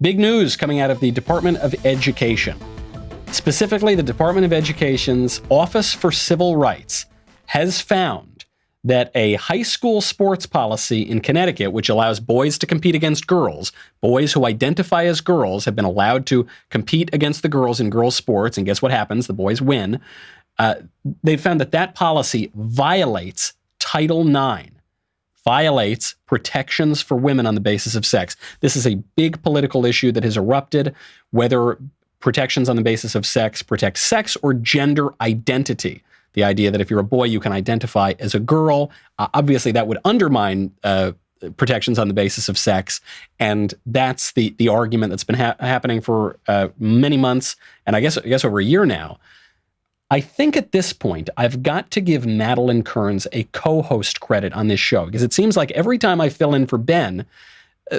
Big news coming out of the Department of Education. Specifically, the Department of Education's Office for Civil Rights has found that a high school sports policy in Connecticut, which allows boys to compete against girls, boys who identify as girls have been allowed to compete against the girls in girls' sports, and guess what happens? The boys win. They found that that policy violates Title IX, violates protections for women on the basis of sex. This is a big political issue that has erupted, whether protections on the basis of sex protect sex or gender identity. The idea that if you're a boy, you can identify as a girl. Obviously, that would undermine protections on the basis of sex. And that's the argument that's been happening for many months, and I guess over a year now. I think at this point, I've got to give Madeleine Kearns a co-host credit on this show, because it seems like every time I fill in for Ben,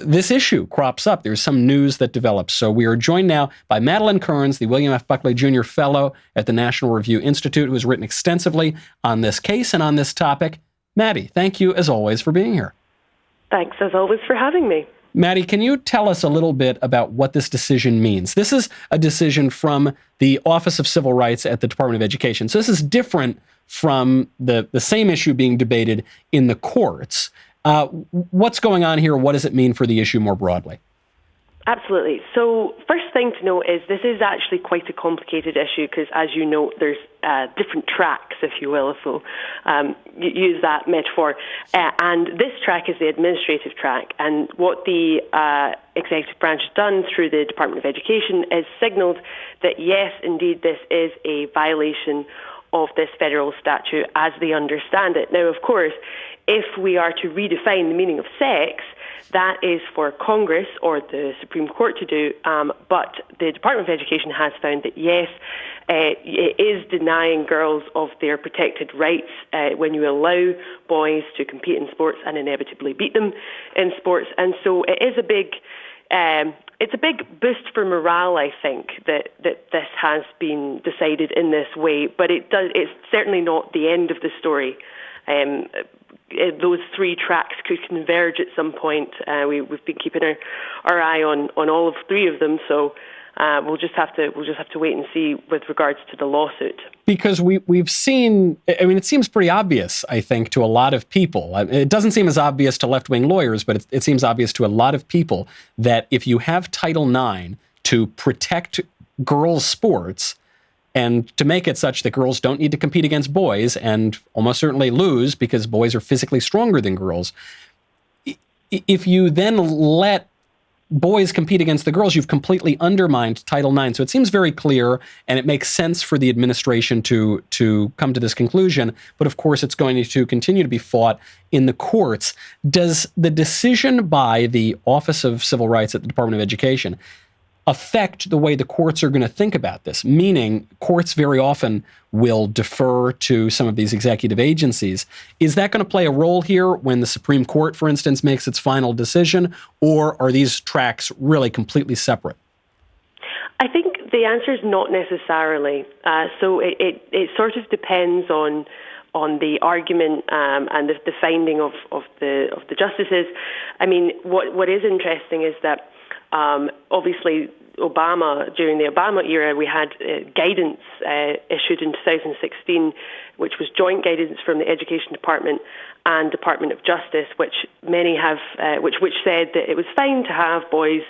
this issue crops up. There's some news that develops. So we are joined now by Madeleine Kearns, the William F. Buckley Jr. Fellow at the National Review Institute, who has written extensively on this case and on this topic. Maddie, thank you, as always, for being here. Thanks, as always, for having me. Maddie, can you tell us a little bit about what this decision means? This is a decision from the Office of Civil Rights at the Department of Education. So this is different from the same issue being debated in the courts. What's going on here? What does it mean for the issue more broadly? Absolutely. So first thing to note is this is actually quite a complicated issue because, as you know, there's different tracks, if you will, if we'll use that metaphor. And this track is the administrative track. And what the executive branch has done through the Department of Education is signalled that, yes, indeed, this is a violation of this federal statute as they understand it. Now, of course, if we are to redefine the meaning of sex, that is for Congress or the Supreme Court to do, but the Department of Education has found that, yes, it is denying girls of their protected rights when you allow boys to compete in sports and inevitably beat them in sports. And so it is a big boost for morale, I think, that this has been decided in this way, but it's certainly not the end of the story. Those three tracks could converge at some point. We've been keeping our eye on all of three of them, so we'll just have to wait and see with regards to the lawsuit. Because we've seen, I mean, it seems pretty obvious, I think, to a lot of people. It doesn't seem as obvious to left-wing lawyers, but it seems obvious to a lot of people that if you have Title IX to protect girls' sports, and to make it such that girls don't need to compete against boys and almost certainly lose because boys are physically stronger than girls. If you then let boys compete against the girls, you've completely undermined Title IX. So it seems very clear, and it makes sense for the administration to come to this conclusion. But of course, it's going to continue to be fought in the courts. Does the decision by the Office of Civil Rights at the Department of Education affect the way the courts are going to think about this? Meaning, courts very often will defer to some of these executive agencies. Is that going to play a role here when the Supreme Court, for instance, makes its final decision, or are these tracks really completely separate? I think the answer is not necessarily. So it sort of depends on the argument and the finding of the justices. I mean, what is interesting is that obviously, during the Obama era, we had guidance issued in 2016, which was joint guidance from the Education Department and Department of Justice, which many have, which said that it was fine to have boys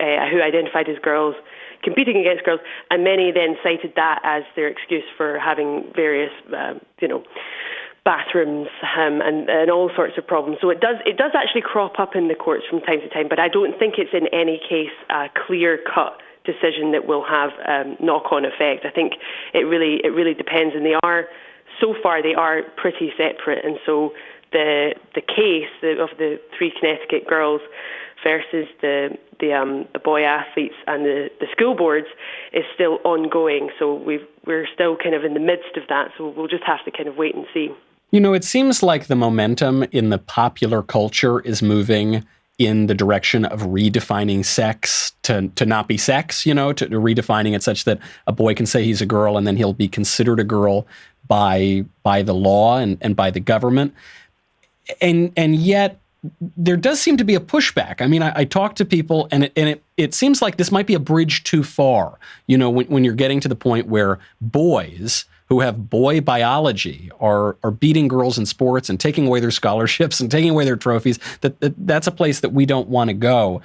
who identified as girls competing against girls, and many then cited that as their excuse for having various, bathrooms and all sorts of problems. So it does actually crop up in the courts from time to time, but I don't think it's in any case a clear-cut decision that will have knock-on effect. I think it really depends, and they are pretty separate. And so the case of the three Connecticut girls versus the boy athletes and the school boards is still ongoing. So we're still kind of in the midst of that. So we'll just have to kind of wait and see. You know, it seems like the momentum in the popular culture is moving in the direction of redefining sex to not be sex, to redefining it such that a boy can say he's a girl and then he'll be considered a girl by the law and by the government. And yet there does seem to be a pushback. I mean, I talk to people, and it seems like this might be a bridge too far. You know, when you're getting to the point where boys who have boy biology are beating girls in sports and taking away their scholarships and taking away their trophies, that's a place that we don't want to go.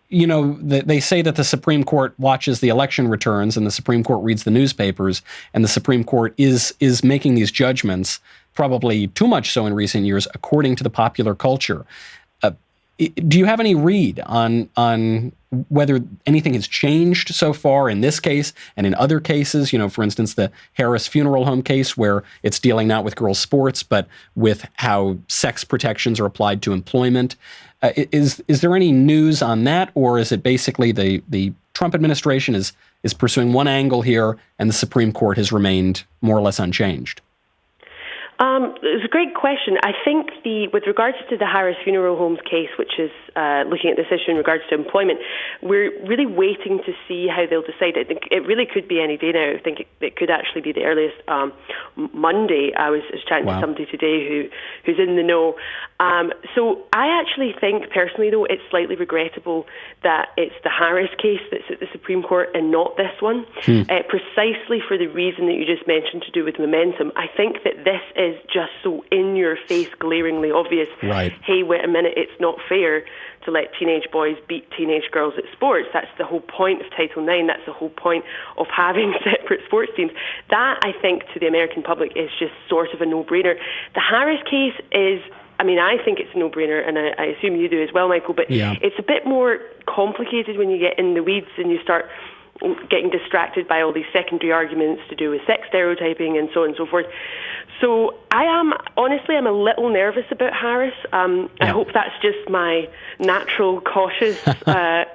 You know, they say that the Supreme Court watches the election returns and the Supreme Court reads the newspapers, and the Supreme Court is making these judgments, probably too much so in recent years, according to the popular culture. Do you have any read on whether anything has changed so far in this case and in other cases? You know, for instance, the Harris Funeral Home case, where it's dealing not with girls' sports, but with how sex protections are applied to employment. Is there any news on that, or is it basically the Trump administration is pursuing one angle here and the Supreme Court has remained more or less unchanged? It's a great question. I think with regards to the Harris Funeral Homes case, which is looking at this issue in regards to employment, we're really waiting to see how they'll decide. I think it really could be any day now. I think it could actually be the earliest Monday. I was chatting to somebody today who's in the know. So I actually think, personally, though, it's slightly regrettable that it's the Harris case that's at the Supreme Court and not this one, precisely for the reason that you just mentioned, to do with momentum. I think that this is just so in your face, glaringly obvious. Right. Hey, wait a minute, it's not fair to let teenage boys beat teenage girls at sports. That's the whole point of Title IX. That's the whole point of having separate sports teams. That, I think, to the American public is just sort of a no-brainer. The Harris case is, I mean, I think it's a no-brainer, and I assume you do as well, Michael, but it's a bit more complicated when you get in the weeds and you start getting distracted by all these secondary arguments to do with sex stereotyping and so on and so forth. So I'm a little nervous about Harris. I hope that's just my natural cautious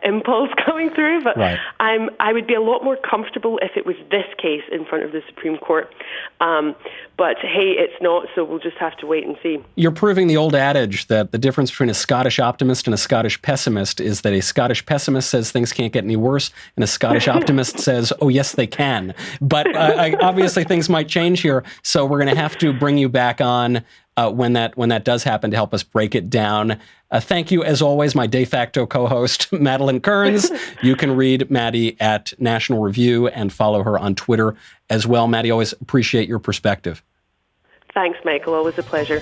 impulse coming through, but I would be a lot more comfortable if it was this case in front of the Supreme Court. But hey, it's not, so we'll just have to wait and see. You're proving the old adage that the difference between a Scottish optimist and a Scottish pessimist is that a Scottish pessimist says things can't get any worse, and a Scottish optimist says, oh, yes, they can. But obviously things might change here, so we're going to have to bring you back on when that does happen to help us break it down. Thank you, as always, my de facto co-host, Madeleine Kearns. You can read Maddie at National Review and follow her on Twitter as well. Maddie, always appreciate your perspective. Thanks, Michael. Always a pleasure.